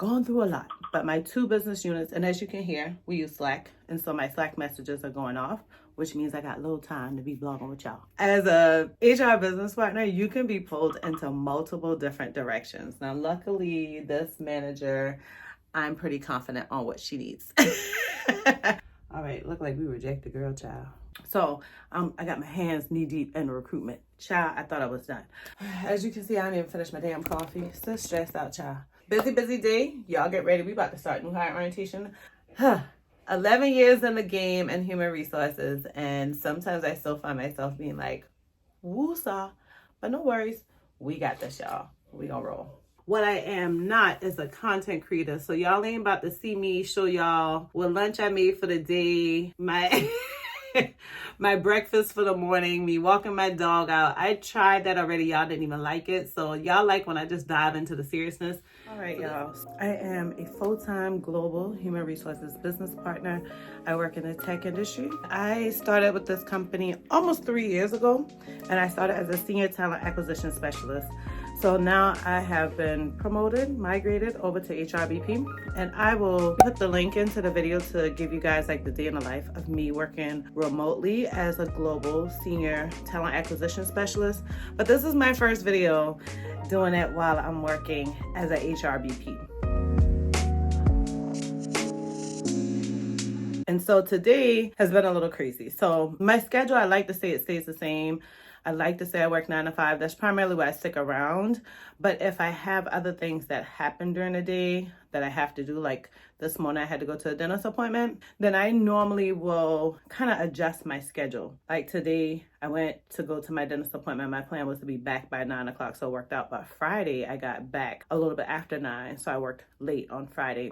Going through a lot, but my two business units, and as you can hear, we use Slack, and so my Slack messages are going off, which means I got a little time to be blogging with y'all. As a HR business partner, you can be pulled into multiple different directions. Now, luckily, this manager, I'm pretty confident on what she needs. All right, look like we reject the girl child. So I got my hands knee deep in recruitment. Child, I thought I was done. As you can see, I didn't even finish my damn coffee. Still stressed out, child. Busy day. Y'all get ready. We about to start new hire orientation. 11 years in the game in human resources. And sometimes I still find myself being like, woo-saw. But no worries. We got this, y'all. We gonna roll. What I am not is a content creator. So y'all ain't about to see me show y'all what lunch I made for the day. My breakfast for the morning, me walking my dog out. I tried that already. Y'all didn't even like it. So y'all like when I just dive into the seriousness. All right, y'all. I am a full-time global human resources business partner. I work in the tech industry. I started with this company almost 3 years ago, and I started as a senior talent acquisition specialist. So now I have been promoted, migrated over to HRBP, and I will put the link into the video to give you guys like the day in the life of me working remotely as a global senior talent acquisition specialist. But this is my first video doing it while I'm working as a HRBP. And so today has been a little crazy. So my schedule, I like to say it stays the same. I like to say I work 9 to 5. That's primarily why I stick around. But if I have other things that happen during the day that I have to do, like this morning I had to go to a dentist appointment, then I normally will kind of adjust my schedule. Like today, I went to go to my dentist appointment. My plan was to be back by 9 o'clock, so it worked out. But Friday, I got back a little bit after 9, so I worked late on Friday.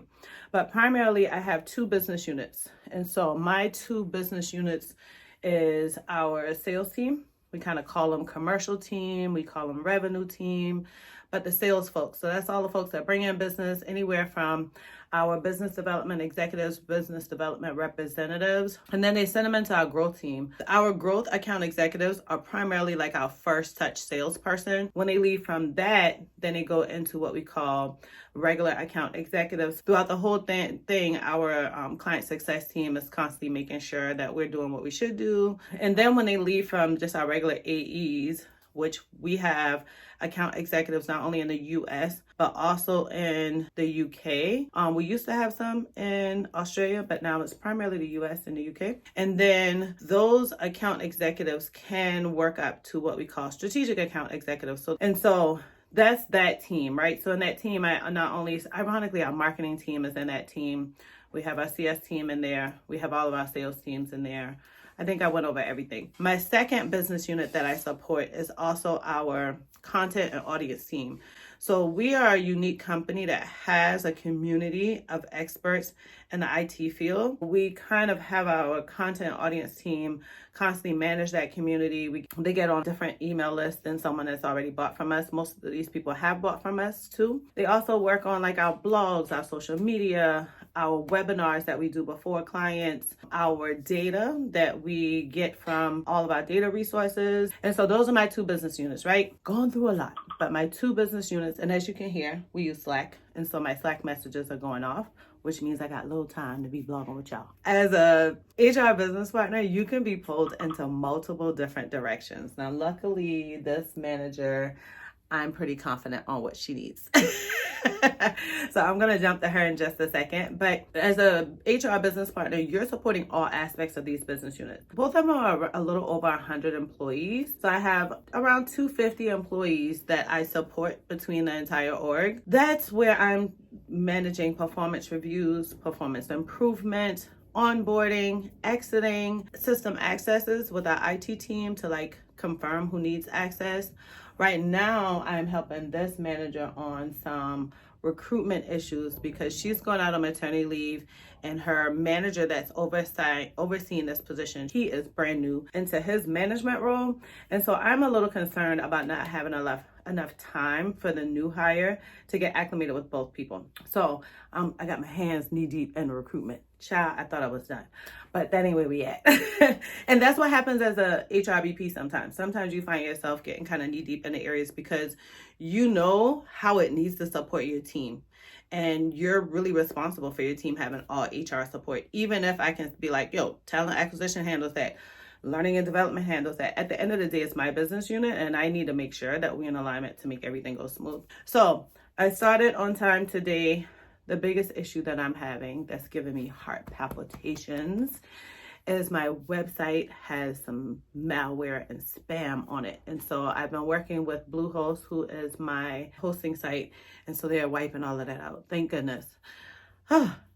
But primarily, I have 2 business units. And so my 2 business units is our sales team. We kind of call them commercial team. We call them revenue team, but the sales folks. So that's all the folks that bring in business, anywhere from our business development executives, business development representatives, and then they send them into our growth team. Our growth account executives are primarily like our first touch salesperson. When they leave from that, then they go into what we call regular account executives. Throughout the whole thing, our client success team is constantly making sure that we're doing what we should do. And then when they leave from just our regular AEs, which we have account executives not only in the US, but also in the UK. We used to have some in Australia, but now it's primarily the US and the UK. And then those account executives can work up to what we call strategic account executives. So that's that team, right? So in that team, ironically, our marketing team is in that team. We have our CS team in there. We have all of our sales teams in there. I think I went over everything. My second business unit that I support is also our content and audience team. So we are a unique company that has a community of experts in the IT field. We kind of have our content and audience team constantly manage that community. They get on different email lists than someone that's already bought from us. Most of these people have bought from us too. They also work on like our blogs, our social media, our webinars that we do before clients, our data that we get from all of our data resources. And so those are my 2 business units, right? Going through a lot, but my 2 business units, and as you can hear, we use Slack. And so my Slack messages are going off, which means I got a little time to be blogging with y'all. As a HR business partner, you can be pulled into multiple different directions. Now, luckily, this manager, I'm pretty confident on what she needs. So I'm going to jump to her in just a second. But as a HR business partner, you're supporting all aspects of these business units. Both of them are a little over 100 employees. So I have around 250 employees that I support between the entire org. That's where I'm managing performance reviews, performance improvement, onboarding, exiting, system accesses with our IT team to like confirm who needs access. Right now, I'm helping this manager on some recruitment issues because she's going out on maternity leave, and her manager that's overseeing this position, he is brand new into his management role. And so I'm a little concerned about not having enough time for the new hire to get acclimated with both people. So I got my hands knee deep in recruitment. Child, I thought I was done, but that ain't where we at. And that's what happens as a HRBP sometimes. Sometimes you find yourself getting kind of knee deep in the areas because you know how it needs to support your team. And you're really responsible for your team having all HR support. Even if I can be like, yo, talent acquisition handles that, learning and development handles that. At the end of the day, it's my business unit, and I need to make sure that we're in alignment to make everything go smooth. So I started on time today. The biggest issue that I'm having that's giving me heart palpitations is my website has some malware and spam on it. And so I've been working with Bluehost, who is my hosting site. And so they're wiping all of that out. Thank goodness.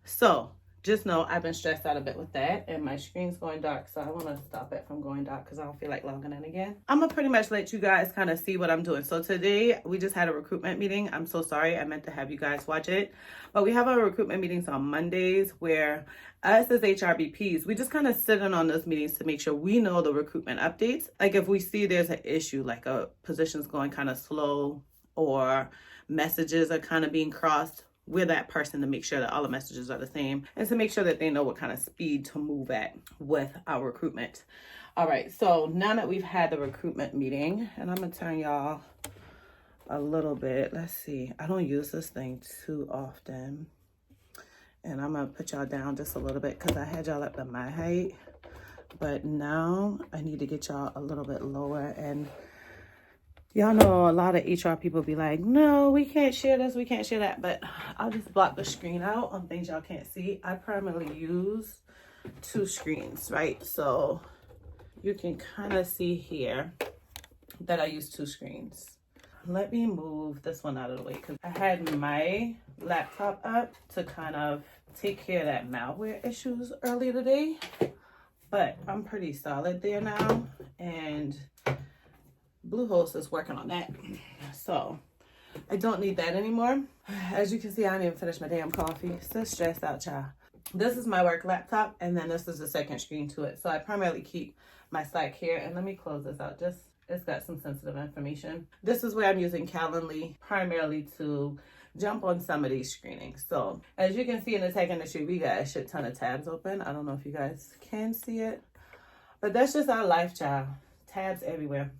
So just know I've been stressed out a bit with that, and my screen's going dark, so I want to stop it from going dark because I don't feel like logging in again. I'm gonna pretty much let you guys kind of see what I'm doing. So today we just had a recruitment meeting. I'm so sorry, I meant to have you guys watch it, but we have our recruitment meetings on Mondays where us as HRBPs, we just kind of sit in on those meetings to make sure we know the recruitment updates. Like if we see there's an issue, like a position's going kind of slow or messages are kind of being crossed, we're that person to make sure that all the messages are the same and to make sure that they know what kind of speed to move at with our recruitment. All right, so now that we've had the recruitment meeting, and I'm gonna turn y'all a little bit. Let's see, I don't use this thing too often. And I'm gonna put y'all down just a little bit because I had y'all up to my height. But now I need to get y'all a little bit lower. And y'all know a lot of HR people be like, no, we can't share this, we can't share that. But I'll just block the screen out on things y'all can't see. I primarily use 2 screens, right? So you can kind of see here that I use 2 screens. Let me move this one out of the way because I had my laptop up to kind of take care of that malware issues earlier today. But I'm pretty solid there now. And Bluehost is working on that. So I don't need that anymore. As you can see, I didn't even finish my damn coffee. So stressed out, y'all. This is my work laptop, and then this is the second screen to it. So I primarily keep my Slack here. And let me close this out. It's got some sensitive information. This is where I'm using Calendly primarily to jump on some of these screenings. So as you can see in the tech industry, we got a shit ton of tabs open. I don't know if you guys can see it, but that's just our life, child. Tabs everywhere.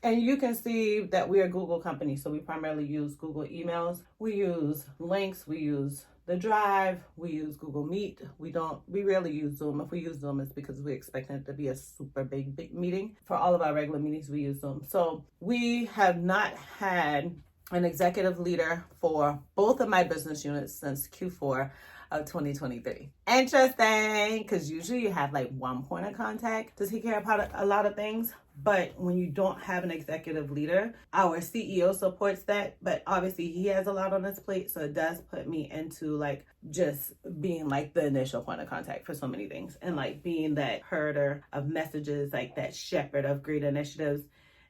And you can see that we are a Google company. So we primarily use Google emails. We use links. We use the Drive. We use Google Meet. We rarely use Zoom. If we use Zoom, it's because we expect it to be a super big meeting. For all of our regular meetings, we use Zoom. So we have not had an executive leader for both of my business units since Q4 of 2023. Interesting, because usually you have like one point of contact to take care of a lot of things. But when you don't have an executive leader, our CEO supports that. But obviously he has a lot on his plate. So it does put me into like just being like the initial point of contact for so many things. And like being that herder of messages, like that shepherd of great initiatives,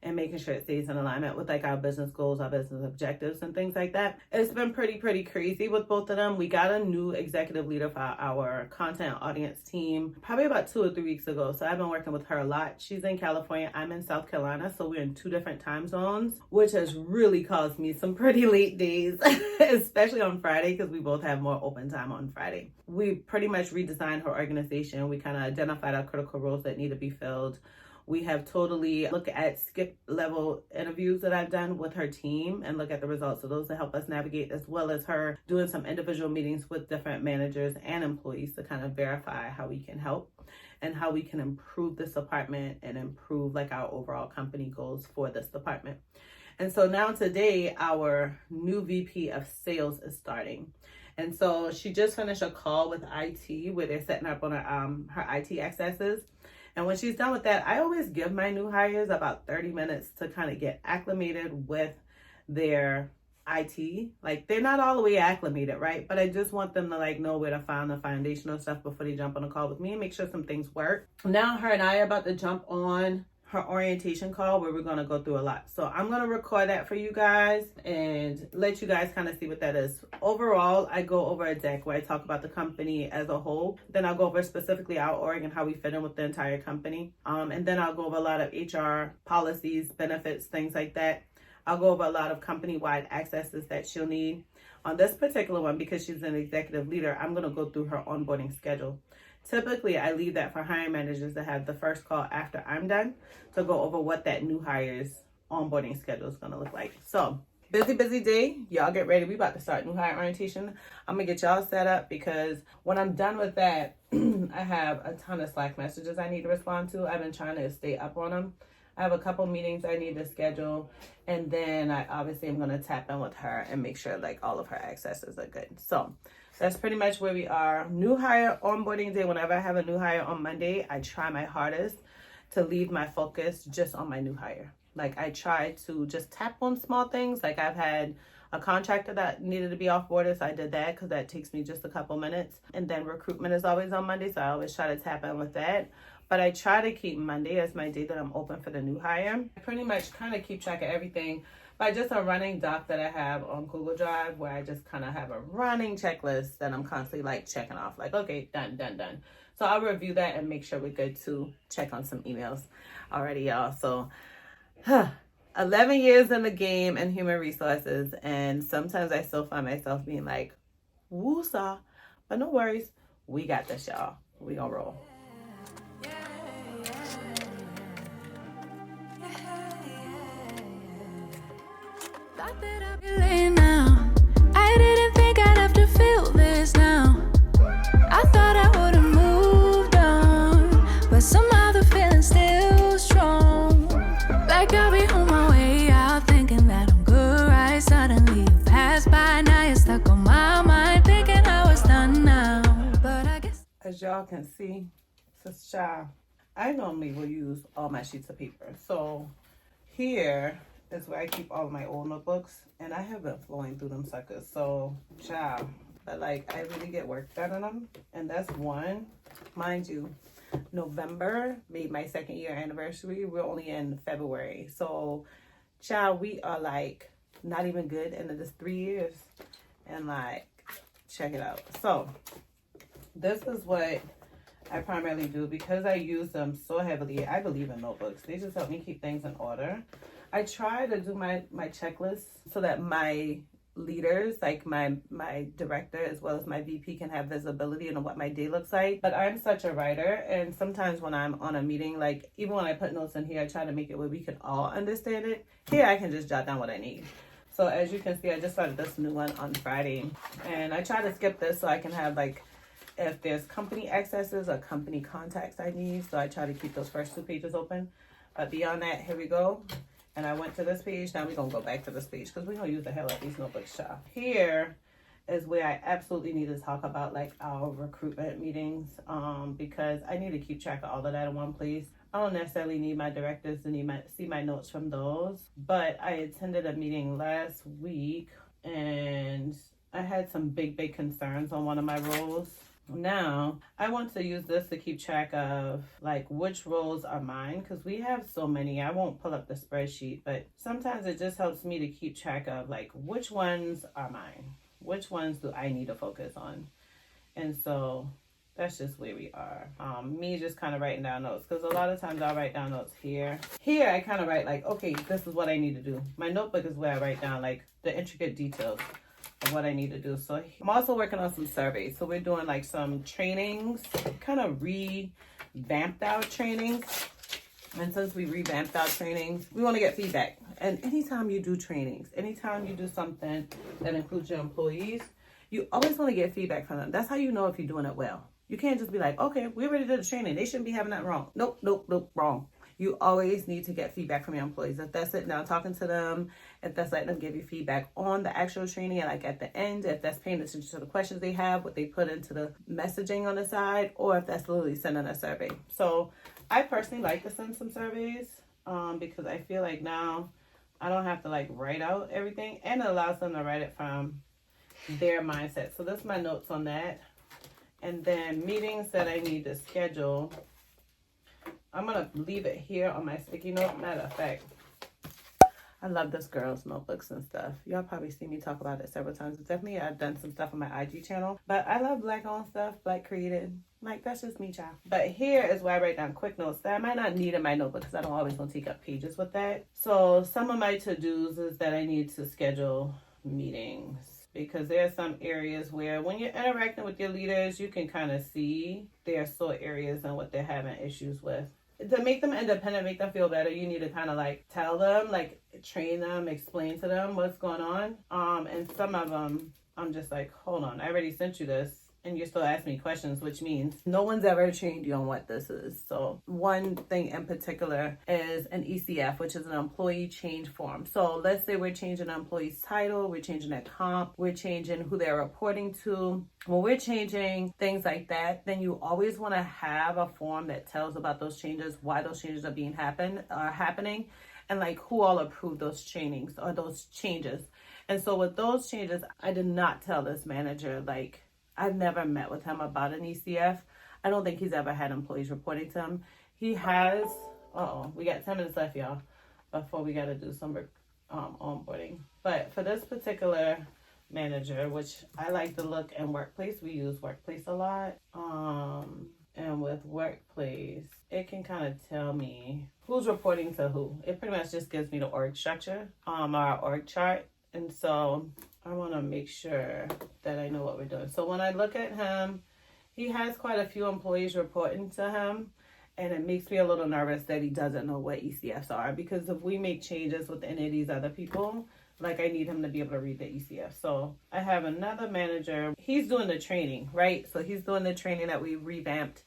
and making sure it stays in alignment with like our business goals, our business objectives, and things like that. It's been pretty crazy with both of them. We got a new executive leader for our content audience team probably about 2 or 3 weeks ago. So I've been working with her a lot. She's in California, I'm in South Carolina. So we're in 2 different time zones, which has really caused me some pretty late days, especially on Friday, because we both have more open time on Friday. We pretty much redesigned her organization. We kind of identified our critical roles that need to be filled. We have totally looked at skip level interviews that I've done with her team and look at the results of those to help us navigate, as well as her doing some individual meetings with different managers and employees to kind of verify how we can help and how we can improve this department and improve like our overall company goals for this department. And so now today, our new VP of sales is starting. And so she just finished a call with IT where they're setting up on her IT accesses. And when she's done with that, I always give my new hires about 30 minutes to kind of get acclimated with their IT. Like they're not all the way acclimated, right? But I just want them to like know where to find the foundational stuff before they jump on a call with me and make sure some things work. Now her and I are about to jump on her orientation call where we're going to go through a lot. So I'm going to record that for you guys and let you guys kind of see what that is. Overall, I go over a deck where I talk about the company as a whole. Then I'll go over specifically our org and how we fit in with the entire company. And then I'll go over a lot of HR policies, benefits, things like that. I'll go over a lot of company-wide accesses that she'll need. On this particular one, because she's an executive leader, I'm going to go through her onboarding schedule. Typically, I leave that for hiring managers to have the first call after I'm done to go over what that new hire's onboarding schedule is going to look like. So Busy day. Y'all get ready. We about to start new hire orientation. I'm gonna get y'all set up because when I'm done with that, I have a ton of Slack messages I need to respond to. I've been trying to stay up on them. I have a couple meetings I need to schedule, and then I obviously am gonna tap in with her and make sure like all of her accesses are good. So that's pretty much where we are. New hire onboarding day. Whenever I have a new hire on Monday, I try my hardest to leave my focus just on my new hire. Like I try to just tap on small things. Like I've had a contractor that needed to be offboarded, so I did that because that takes me just a couple minutes. And then recruitment is always on Monday, so I always try to tap in with that. But I try to keep Monday as my day that I'm open for the new hire. I pretty much kind of keep track of everything by just a running doc that I have on Google Drive, where I just kind of have a running checklist that I'm constantly like checking off. Like, okay, done. So I'll review that and make sure we're good to check on some emails already, y'all. So 11 years in the game and human resources, and sometimes I still find myself being like, woo-saw, but no worries, we got this, y'all. We gonna roll. I didn't think I'd have to feel this now. I thought I would have moved on, but somehow the feeling's still strong. Like I'll be on my way out, thinking that I'm good, right? Suddenly you pass by, now you're stuck on my mind, thinking I was done now. But I guess as y'all can see, Sister, I normally will use all my sheets of paper. So here is where I keep all of my old notebooks, and I have been flowing through them suckers. So, child, but like I really get work done on them, and that's one. Mind you, November made my 2nd year anniversary. We're only in February, so child, we are like not even good into this 3 years, and like check it out. So this is what I primarily do because I use them so heavily. I believe in notebooks. They just help me keep things in order. I try to do my checklist so that my leaders, like my director as well as my VP, can have visibility into what my day looks like. But I'm such a writer, and sometimes when I'm on a meeting, like even when I put notes in here, I try to make it where we can all understand it. Here I can just jot down what I need. So as you can see, I just started this new one on Friday, and I try to skip this so I can have like, if there's company accesses or company contacts I need, so I try to keep those first 2 pages open. But beyond that, here we go. And I went to this page. Now we're going to go back to this page because we're going to use the hell out of these notebooks, child. Here is where I absolutely need to talk about like our recruitment meetings, because I need to keep track of all of that in one place. I don't necessarily need my directors to see my notes from those, but I attended a meeting last week and I had some big concerns on one of my roles. Now, I want to use this to keep track of like which roles are mine, because we have so many. I won't pull up the spreadsheet, but sometimes it just helps me to keep track of like which ones are mine, which ones do I need to focus on. And so that's just where we are. Me just kind of writing down notes, because a lot of times I'll write down notes here. Here I kind of write like, okay, this is what I need to do. My notebook is where I write down like the intricate details of what I need to do. So I'm also working on some surveys. So we're doing like some trainings, kind of revamped our trainings. And since we revamped our trainings, we want to get feedback. And anytime you do trainings, anytime you do something that includes your employees, you always want to get feedback from them. That's how you know if you're doing it well. You can't just be like, okay, we already did the training. They shouldn't be having that wrong. Nope, wrong. You always need to get feedback from your employees. If that's sitting down talking to them, if that's letting them give you feedback on the actual training, and like at the end, if that's paying attention to the questions they have, what they put into the messaging on the side, or if that's literally sending a survey. So I personally like to send some surveys because I feel like now I don't have to like write out everything, and it allows them to write it from their mindset. So that's my notes on that. And then meetings that I need to schedule, I'm going to leave it here on my sticky note. Matter of fact, I love this girl's notebooks and stuff. Y'all probably seen me talk about it several times. Definitely, I've done some stuff on my IG channel. But I love Black-owned stuff, Black created. Like, that's just me, child. But here is where I write down quick notes that I might not need in my notebook because I don't always want to take up pages with that. So some of my to-dos is that I need to schedule meetings, because there are some areas where when you're interacting with your leaders, you can kind of see their sore areas and what they're having issues with. to make them independent, make them feel better, you need to kind of like tell them, like train them, explain to them what's going on. And some of them, I'm just like, hold on, I already sent you this and you're still asking me questions, which means no one's ever trained you on what this is. So one thing in particular is an ECF, which is an employee change form. So let's say we're changing an employee's title, we're changing their comp, we're changing who they're reporting to. When we're changing things like that, then you always want to have a form that tells about those changes, why those changes are happening, and like who all approved those trainings or those changes. And so with those changes, I did not tell this manager, like, I've never met with him about an ECF. I don't think he's ever had employees reporting to him. He has, we got 10 minutes left, y'all, before we got to do some onboarding. But for this particular manager, which I like to look in Workplace, we use Workplace a lot. And with Workplace, it can kind of tell me who's reporting to who. It pretty much just gives me the org structure, our org chart. And so I want to make sure that I know what we're doing. So when I look at him, he has quite a few employees reporting to him. And it makes me a little nervous that he doesn't know what ECFs are. Because if we make changes with any of these other people, like I need him to be able to read the ECF. So I have another manager. He's doing the training, right? So he's doing the training that we revamped.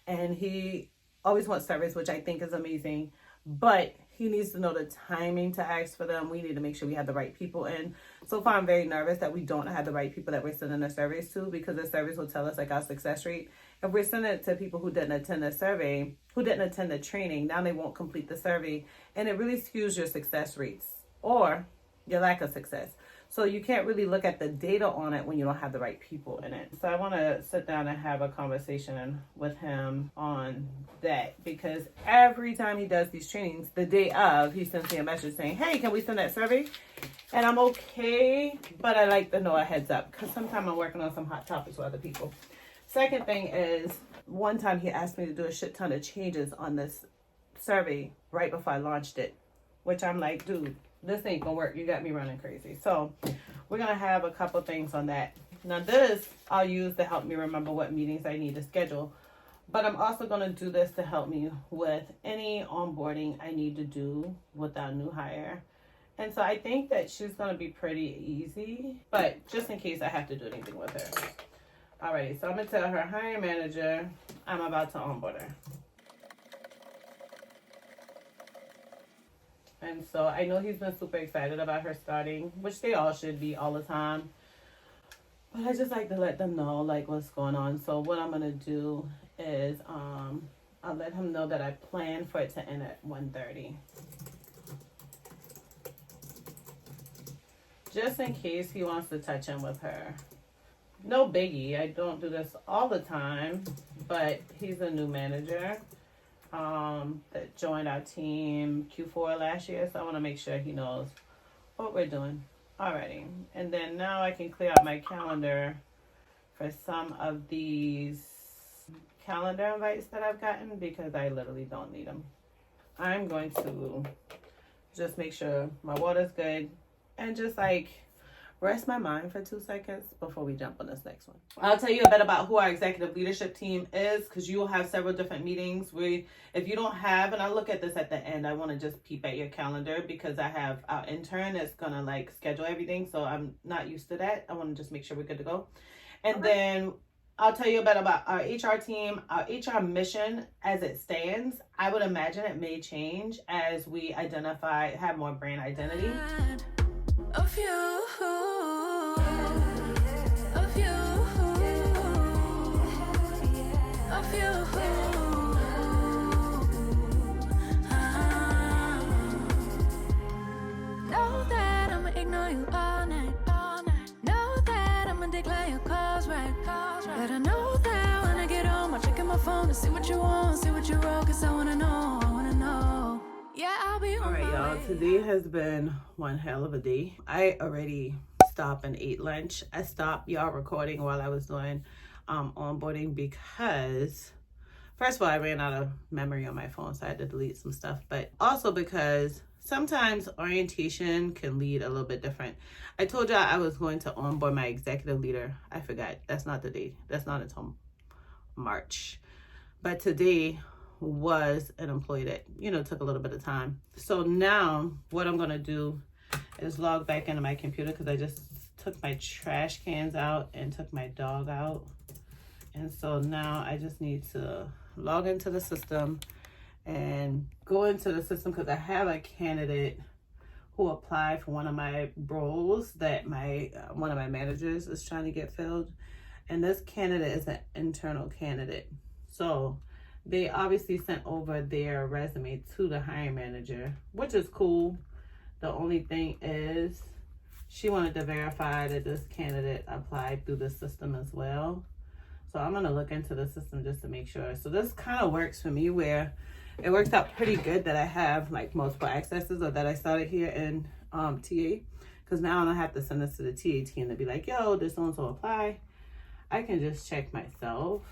And he always wants surveys, which I think is amazing. But he needs to know the timing to ask for them. We need to make sure we have the right people in. So far, I'm very nervous that we don't have the right people that we're sending the surveys to, because the surveys will tell us like our success rate. If we're sending it to people who didn't attend the survey, who didn't attend the training, now they won't complete the survey. And it really skews your success rates or your lack of success. So you can't really look at the data on it when you don't have the right people in it. So I want to sit down and have a conversation with him on that, because every time he does these trainings, the day of, he sends me a message saying, hey, can we send that survey? And I'm okay, but I like to know a heads up, because sometimes I'm working on some hot topics with other people. Second thing is, one time he asked me to do a shit ton of changes on this survey right before I launched it, which I'm like, dude, this ain't gonna work. You got me running crazy. So we're gonna have a couple things on that. Now this I'll use to help me remember what meetings I need to schedule, but I'm also gonna do this to help me with any onboarding I need to do with our new hire. And so I think that she's gonna be pretty easy, but just in case I have to do anything with her. Alrighty, so I'm gonna tell her hiring manager I'm about to onboard her. And so I know he's been super excited about her starting, which they all should be all the time. But I just like to let them know like what's going on. So what I'm going to do is I'll let him know that I plan for it to end at 1:30. Just in case he wants to touch in with her. No biggie. I don't do this all the time, but he's a new manager that joined our team Q4 last year, so I want to make sure he knows what we're doing. Alrighty, and then now I can clear out my calendar for some of these calendar invites that I've gotten, because I literally don't need them. I'm going to just make sure my water's good and just like rest my mind for 2 seconds before we jump on this next one. I'll tell you a bit about who our executive leadership team is, because you will have several different meetings. If you don't have, and I'll look at this at the end, I want to just peep at your calendar, because I have our intern that's going to like schedule everything. So I'm not used to that. I want to just make sure we're good to go. And then I'll tell you a bit about our HR team, our HR mission as it stands. I would imagine it may change as we have more brand identity. Of you, of you, of you. Know that I'ma ignore you all night. Know that I'ma decline your calls, right? But I know that when I get home, I'll check in my phone to see what you want, see what you wrote, 'cause I wanna know. Yeah, I'll be on All right, my y'all. way. Today has been one hell of a day. I already stopped and ate lunch. I stopped y'all recording while I was doing onboarding, because first of all, I ran out of memory on my phone, so I had to delete some stuff. But also because sometimes orientation can lead a little bit different. I told y'all I was going to onboard my executive leader. I forgot. That's not the date. That's not until March. But today was an employee that, you know, took a little bit of time. So now what I'm going to do is log back into my computer because I just took my trash cans out and took my dog out. And so now I just need to log into the system and go into the system because I have a candidate who applied for one of my roles that one of my managers is trying to get filled. And this candidate is an internal candidate. So they obviously sent over their resume to the hiring manager, which is cool. The only thing is she wanted to verify that this candidate applied through the system as well. So I'm going to look into the system just to make sure. So this kind of works for me where it works out pretty good that I have like multiple accesses, or that I started here in TA, because now I don't have to send this to the TA team to be like, yo, did so-and-so apply? I can just check myself,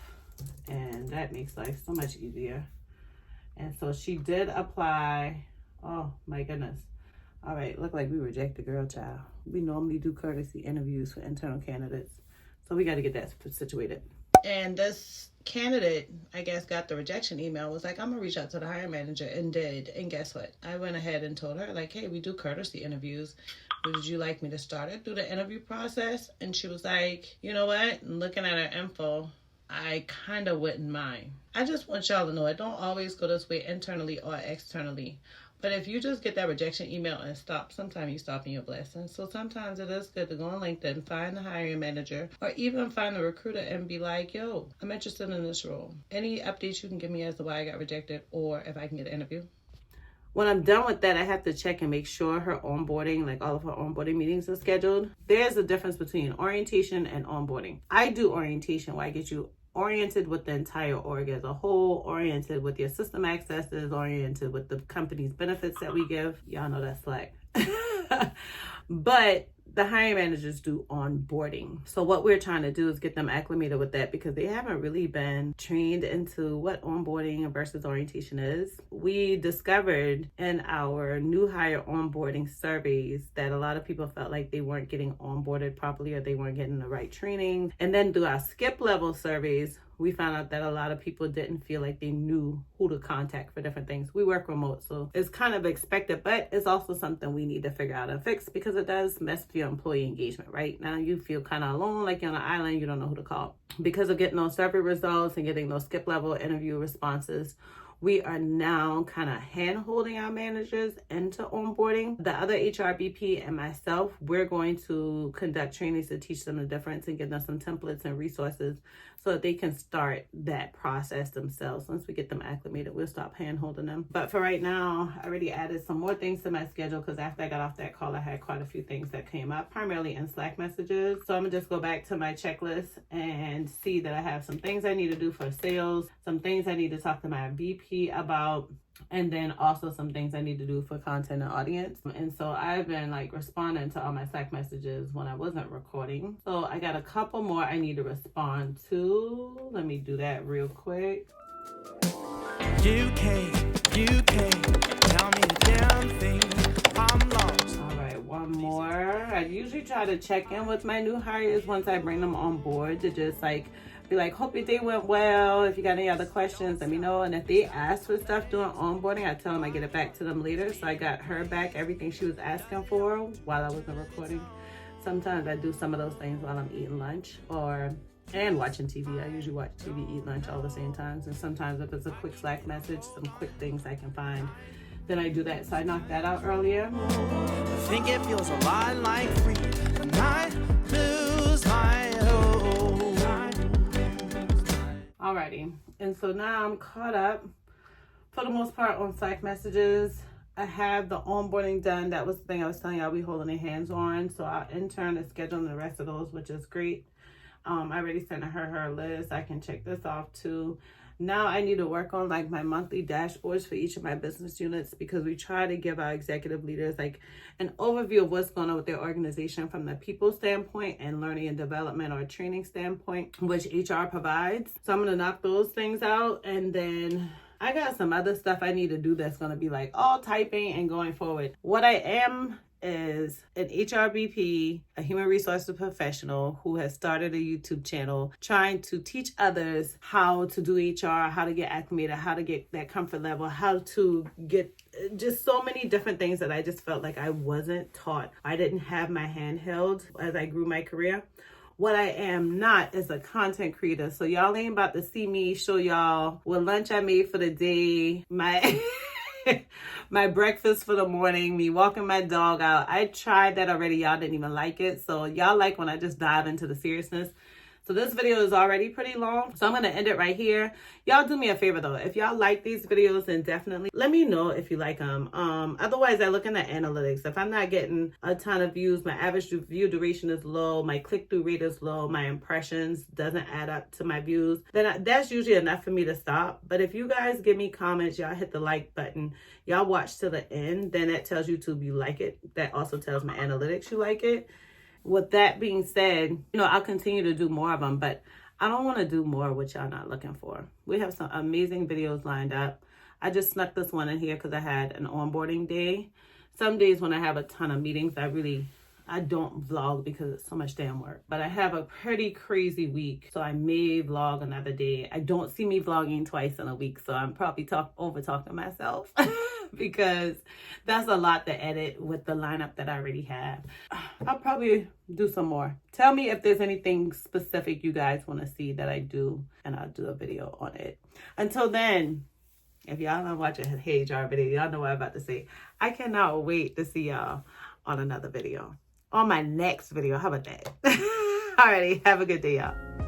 and that makes life so much easier. And so she did apply. Oh my goodness. All right, look like we reject the girl child. We normally do courtesy interviews for internal candidates, so we got to get that situated. And this candidate, I guess, got the rejection email, was like, I'm gonna reach out to the hiring manager, and did. And guess what? I went ahead and told her, like, hey, we do courtesy interviews. Would you like me to start it through the interview process? And she was like, you know what? Looking at her info, I kind of wouldn't mind. I just want y'all to know it don't always go this way internally or externally. But if you just get that rejection email and stop, sometimes you stop in your blessings. So sometimes it is good to go on LinkedIn, find the hiring manager, or even find the recruiter and be like, yo, I'm interested in this role. Any updates you can give me as to why I got rejected, or if I can get an interview? When I'm done with that, I have to check and make sure her onboarding, like all of her onboarding meetings are scheduled. There's a difference between orientation and onboarding. I do orientation where I get you oriented with the entire org as a whole, oriented with your system accesses, oriented with the company's benefits that we give. Y'all know that's slack. But the hiring managers do onboarding. So what we're trying to do is get them acclimated with that, because they haven't really been trained into what onboarding versus orientation is. We discovered in our new hire onboarding surveys that a lot of people felt like they weren't getting onboarded properly, or they weren't getting the right training. And then through our skip level surveys, we found out that a lot of people didn't feel like they knew who to contact for different things. We work remote, so it's kind of expected, but it's also something we need to figure out and fix, because it does mess with your employee engagement, right? Now you feel kind of alone, like you're on an island, you don't know who to call. Because of getting those survey results and getting those skip level interview responses, we are now kind of hand-holding our managers into onboarding. The other HRBP and myself, we're going to conduct trainings to teach them the difference and give them some templates and resources so that they can start that process themselves. Once we get them acclimated, we'll stop hand-holding them. But for right now, I already added some more things to my schedule, because after I got off that call, I had quite a few things that came up, primarily in Slack messages. So I'm gonna just go back to my checklist and see that I have some things I need to do for sales, some things I need to talk to my VP about, and then also some things I need to do for content and audience. And so I've been like responding to all my Slack messages when I wasn't recording. So I got a couple more I need to respond to. Let me do that real quick. You can't tell me a damn thing. I'm lost. All right, one more. I usually try to check in with my new hires once I bring them on board, to just like be like, hope your day went well. If you got any other questions, let me know. And if they ask for stuff during onboarding, I tell them I get it back to them later. So I got her back everything she was asking for while I wasn't recording. Sometimes I do some of those things while I'm eating lunch and watching TV. I usually watch TV, eat lunch all the same times. And sometimes if it's a quick Slack message, some quick things I can find, then I do that. So I knocked that out earlier. I think it feels a lot like freedom when I lose my hope. Alrighty, and so now I'm caught up for the most part on Slack messages. I have the onboarding done. That was the thing I was telling y'all we holding their hands on. So our intern is scheduling the rest of those, which is great. I already sent her list. I can check this off too. Now I need to work on like my monthly dashboards for each of my business units, because we try to give our executive leaders like an overview of what's going on with their organization from the people standpoint and learning and development or training standpoint, which HR provides. So I'm going to knock those things out. And then I got some other stuff I need to do that's going to be like all typing and going forward. What I am is an HRBP, a human resources professional who has started a YouTube channel trying to teach others how to do HR, how to get acclimated, how to get that comfort level, how to get just so many different things that I just felt like I wasn't taught. I didn't have my hand held as I grew my career. What I am not is a content creator. So y'all ain't about to see me show y'all what lunch I made for the day, my my breakfast for the morning, me walking my dog out. I tried that already. Y'all didn't even like it. So y'all like when I just dive into the seriousness. So this video is already pretty long, so I'm going to end it right here. Y'all do me a favor though. If y'all like these videos, then definitely let me know if you like them. Otherwise, I look in the analytics. If I'm not getting a ton of views, my average view duration is low, my click-through rate is low, my impressions doesn't add up to my views, then that's usually enough for me to stop. But if you guys give me comments, y'all hit the like button, y'all watch to the end, then that tells YouTube you like it. That also tells my analytics you like it. With that being said, I'll continue to do more of them, but I don't want to do more what y'all not looking for. We have some amazing videos lined up. I just snuck this one in here because I had an onboarding day. Some days when I have a ton of meetings, I don't vlog because it's so much damn work. But I have a pretty crazy week, so I may vlog another day. I don't see me vlogging twice in a week, so I'm probably over talking myself because that's a lot to edit with the lineup that I already have. I'll probably do some more. Tell me if there's anything specific you guys want to see that I do, and I'll do a video on it. Until then, if y'all not watching Heyyy HR video, y'all know what I'm about to say. I cannot wait to see y'all on another video. On my next video. How about that? Alrighty, have a good day, y'all.